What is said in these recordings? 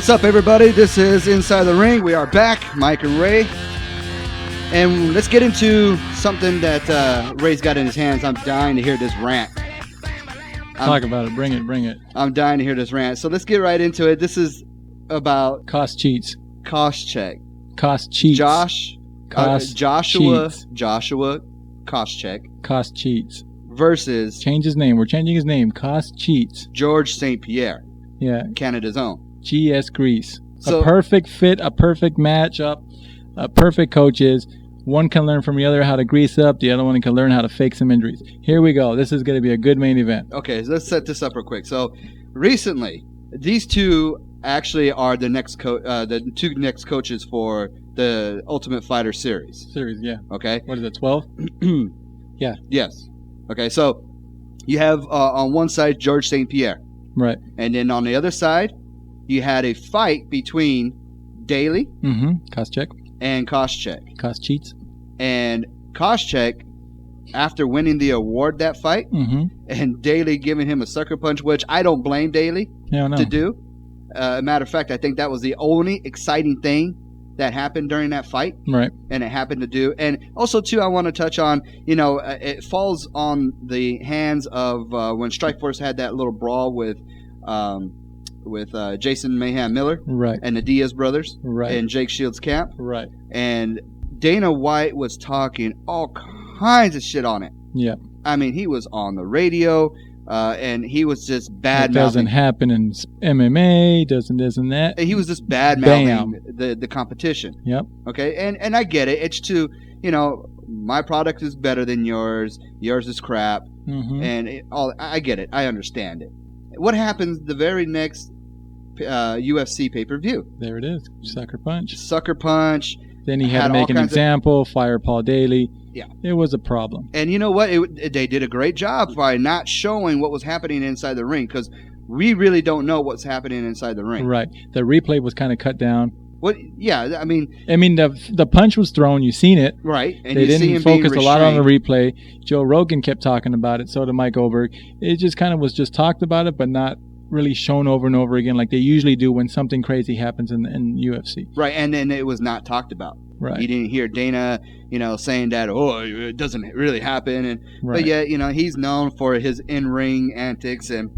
What's up, everybody? This is Inside the Ring. We are back, Mike and Ray. And let's get into something that Ray's got in his hands. I'm dying to hear this rant. Talk about it. Bring it. I'm dying to hear this rant. So let's get right into it. This is about cost cheats. Koscheck. Cost cheats. Joshua Koscheck. Cost cheats. Versus. Change his name. We're changing his name. Cost cheats. George St. Pierre. Yeah. Canada's own. GS Grease. So, a perfect fit, a perfect matchup, perfect coaches. One can learn from the other how to grease up. The other one can learn how to fake some injuries. Here we go. This is going to be a good main event. Okay, so let's set this up real quick. So recently, these two actually are the two next coaches for the Ultimate Fighter series. Yeah. Okay. What is it, 12? Yeah. Yes. Okay, so you have on one side George St. Pierre. Right. And then on the other side, you had a fight between Daly Koscheck. and Koscheck. Cost cheats. And Koscheck, after winning the award that fight, and Daly giving him a sucker punch, which I don't blame Daly to do. Matter of fact, I think that was the only exciting thing that happened during that fight. Right. And it happened to do. And also, too, I want to touch on, it falls on the hands of when Strikeforce had that little brawl with Jason Mayhem Miller, right, and the Diaz brothers, right, in Jake Shields' camp, right, and Dana White was talking all kinds of shit on it. Yeah, I mean, he was on the radio, and he was just bad. It doesn't happen in MMA. Doesn't this and that. He was just bad mouthing the competition. Yep. Okay, and I get it. It's too, my product is better than yours. Yours is crap, and I get it. I understand it. What happens the very next UFC pay-per-view? There it is. Sucker punch. Then he had to make an example, fire Paul Daly. Yeah. It was a problem. And you know what? They did a great job by not showing what was happening inside the ring, because we really don't know what's happening inside the ring. Right. The replay was kind of cut down. What? Yeah, I mean, the punch was thrown. You seen it, right? And they didn't focus a lot on the replay. Joe Rogan kept talking about it. So did Mike Oberg. It just kind of was just talked about it, but not really shown over and over again like they usually do when something crazy happens in UFC. Right, and then it was not talked about. Right. You didn't hear Dana, saying that, it doesn't really happen, and right. But yeah, he's known for his in-ring antics and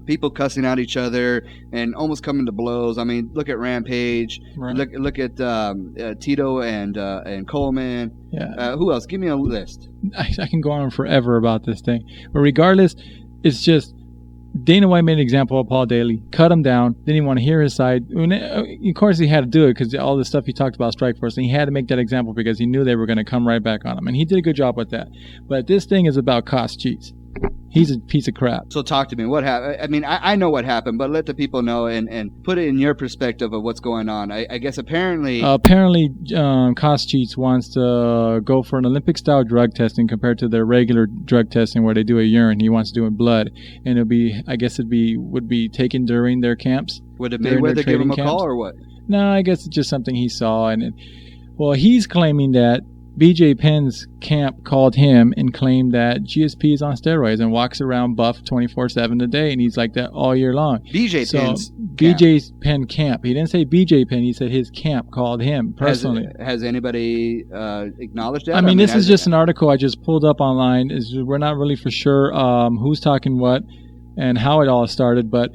people cussing out each other and almost coming to blows. I mean, look at Rampage. Right. Look at Tito and Coleman. Yeah. Who else? Give me a list. I can go on forever about this thing. But regardless, it's just Dana White made an example of Paul Daly, cut him down, didn't even want to hear his side. Of course, he had to do it because all the stuff he talked about Strikeforce, and he had to make that example because he knew they were going to come right back on him. And he did a good job with that. But this thing is about cost cheats. He's a piece of crap. So talk to me. What happened? I mean, I know what happened, but let the people know and put it in your perspective of what's going on. I guess apparently... Cost Cheats wants to go for an Olympic-style drug testing compared to their regular drug testing where they do a urine. He wants to do it blood. And would be taken during their camps. Would Mayweather give him a call or what? No, I guess it's just something he saw. He's claiming that BJ Penn's camp called him and claimed that GSP is on steroids and walks around buff 24/7 a day, and he's like that all year long. BJ Penn camp. He didn't say BJ Penn. He said his camp called him personally. Has anybody acknowledged that? I mean, this is just an article I just pulled up online. We're not really for sure who's talking what and how it all started, but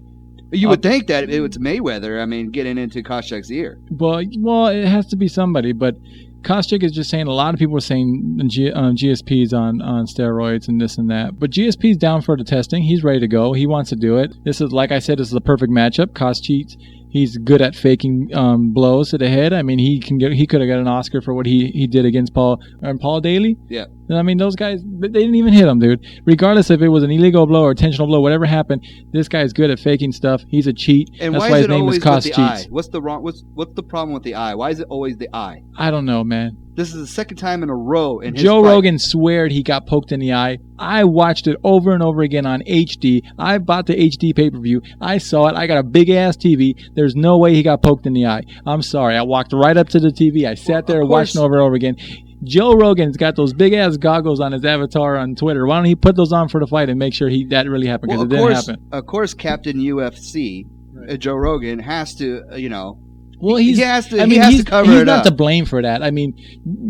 you would think that it was Mayweather. I mean, getting into Koscheck's ear. Well, it has to be somebody, but Koscheck is just saying a lot of people are saying GSP's on steroids and this and that. But GSP's down for the testing. He's ready to go. He wants to do it. This is, like I said, this is a perfect matchup. Cost cheats. He's good at faking blows to the head. I mean, he could have got an Oscar for what he did against Paul Daly. Yeah. I mean, those guys, they didn't even hit him, dude. Regardless if it was an illegal blow or intentional blow, whatever happened, this guy's good at faking stuff. He's a cheat. And that's why his name is Cost Cheats. Eye? What's the problem with the eye? Why is it always the eye? I don't know, man. This is the second time in a row in his Joe fight. Rogan sweared he got poked in the eye. I watched it over and over again on HD. I bought the HD pay-per-view. I saw it. I got a big-ass TV. There's no way he got poked in the eye. I'm sorry. I walked right up to the TV. I sat there watching over and over again. Joe Rogan's got those big-ass goggles on his avatar on Twitter. Why don't he put those on for the fight and make sure that really happened? Because it didn't happen. Of course, Captain UFC Joe Rogan has to, Well, he has to cover he's it up. He's not to blame for that. I mean,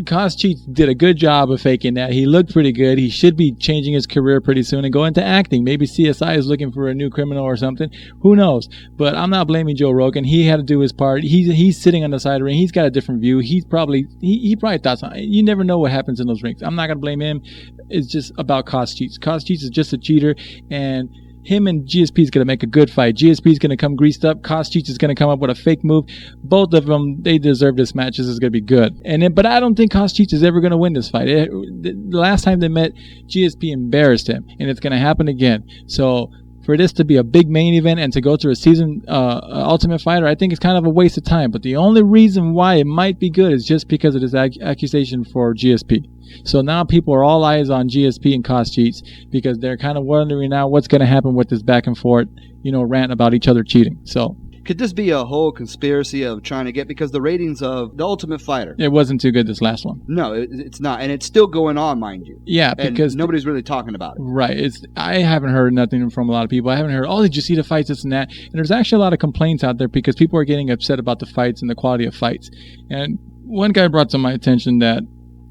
Koscheck did a good job of faking that. He looked pretty good. He should be changing his career pretty soon and go into acting. Maybe CSI is looking for a new criminal or something. Who knows? But I'm not blaming Joe Rogan. He had to do his part. He's sitting on the side of the ring. He's got a different view. He probably thought something. You never know what happens in those rings. I'm not going to blame him. It's just about Koscheck. Koscheck is just a cheater, and him and GSP is going to make a good fight. GSP is going to come greased up. Koscheck is going to come up with a fake move. Both of them, they deserve this match. This is going to be good. But I don't think Koscheck is ever going to win this fight. The last time they met, GSP embarrassed him, and it's going to happen again. So for this to be a big main event and to go to a season Ultimate Fighter, I think it's kind of a waste of time. But the only reason why it might be good is just because of this accusation for GSP. So now people are all eyes on GSP and Koscheck because they're kind of wondering now what's going to happen with this back and forth, rant about each other cheating. So could this be a whole conspiracy of trying to get, because the ratings of the Ultimate Fighter, it wasn't too good this last one. No, it's not, and it's still going on, mind you. Yeah, because nobody's really talking about it. Right. I haven't heard nothing from a lot of people. I haven't heard, did you see the fights, this and that? And there's actually a lot of complaints out there because people are getting upset about the fights and the quality of fights. And one guy brought to my attention that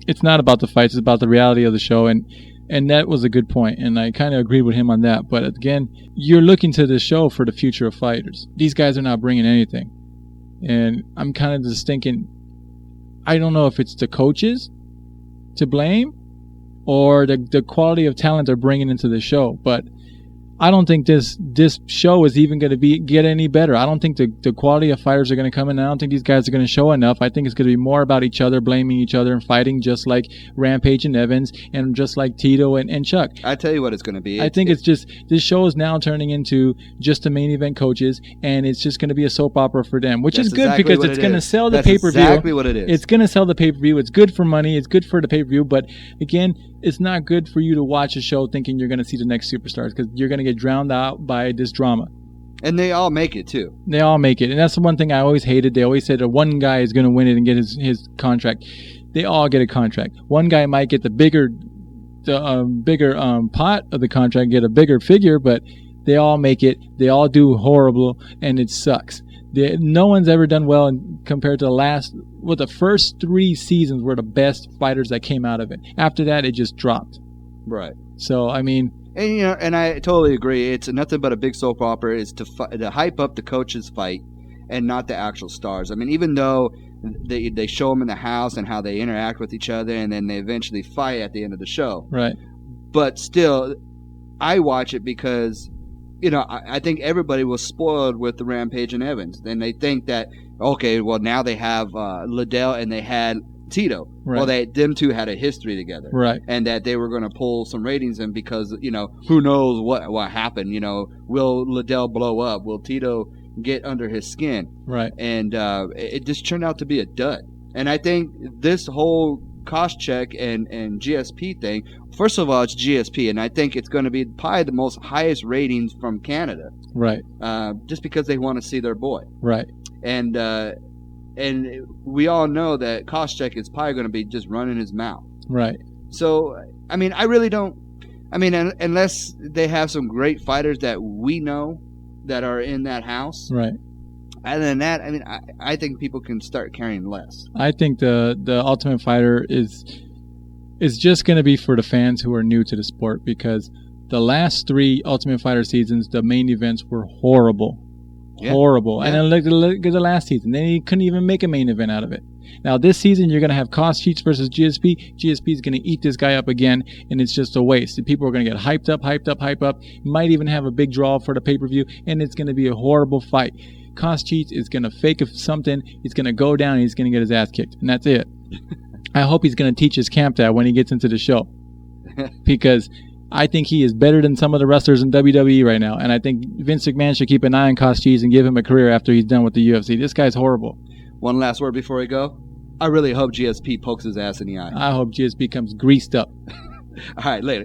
it's not about the fights, it's about the reality of the show, and that was a good point, and I kind of agreed with him on that. But again, you're looking to the show for the future of fighters. These guys are not bringing anything, and I'm kind of just thinking, I don't know if it's the coaches to blame or the quality of talent they're bringing into the show, but I don't think this show is even going to get any better. I don't think the quality of fighters are going to come in. I don't think these guys are going to show enough. I think it's going to be more about each other, blaming each other and fighting, just like Rampage and Evans and just like Tito and Chuck. I tell you what it's going to be. I think it's just, this show is now turning into just the main event coaches, and it's just going to be a soap opera for them, which is good because it's going to sell the pay-per-view. That's exactly what it is. It's going to sell the pay-per-view. It's good for money. It's good for the pay-per-view. But again, it's not good for you to watch a show thinking you're going to see the next superstars, because you're going to get drowned out by this drama. And they all make it too. They all make it, and that's the one thing I always hated. They always said that one guy is going to win it and get his contract. They all get a contract. One guy might get the bigger pot of the contract, get a bigger figure, but they all make it. They all do horrible, and it sucks. No one's ever done well compared to the first 3 seasons were the best fighters that came out of it. After that, it just dropped. Right. So, I mean... And I totally agree. It's nothing but a big soap opera. Is to hype up the coaches' fight and not the actual stars. I mean, even though they show them in the house and how they interact with each other, and then they eventually fight at the end of the show. Right. But still, I watch it because... I think everybody was spoiled with the Rampage and Evans. Then they think that, okay, well, now they have Liddell and they had Tito. Right. Well, them two had a history together. Right. And that they were going to pull some ratings in because, who knows what happened. Will Liddell blow up? Will Tito get under his skin? Right. And it just turned out to be a dud. And I think this whole Koscheck and GSP thing, first of all, it's GSP, and I think it's going to be probably the most highest ratings from Canada. Right. Just because they want to see their boy. Right. And we all know that Koscheck is probably going to be just running his mouth. Right. So, I mean, I really don't... I mean, unless they have some great fighters that we know that are in that house. Right. Other than that, I mean, I think people can start caring less. I think the Ultimate Fighter is just going to be for the fans who are new to the sport, because the last 3 Ultimate Fighter seasons, the main events were horrible. Yeah. Horrible. Yeah. And then look at the last season. They couldn't even make a main event out of it. Now, this season, you're going to have Koscheck versus GSP. GSP is going to eat this guy up again, and it's just a waste. People are going to get hyped up. Might even have a big draw for the pay-per-view, and it's going to be a horrible fight. Koscheck is going to fake something. He's going to go down and he's going to get his ass kicked. And that's it. I hope he's going to teach his camp that when he gets into the show. Because I think he is better than some of the wrestlers in WWE right now. And I think Vince McMahon should keep an eye on Koscheck and give him a career after he's done with the UFC. This guy's horrible. One last word before we go. I really hope GSP pokes his ass in the eye. I hope GSP comes greased up. All right, later.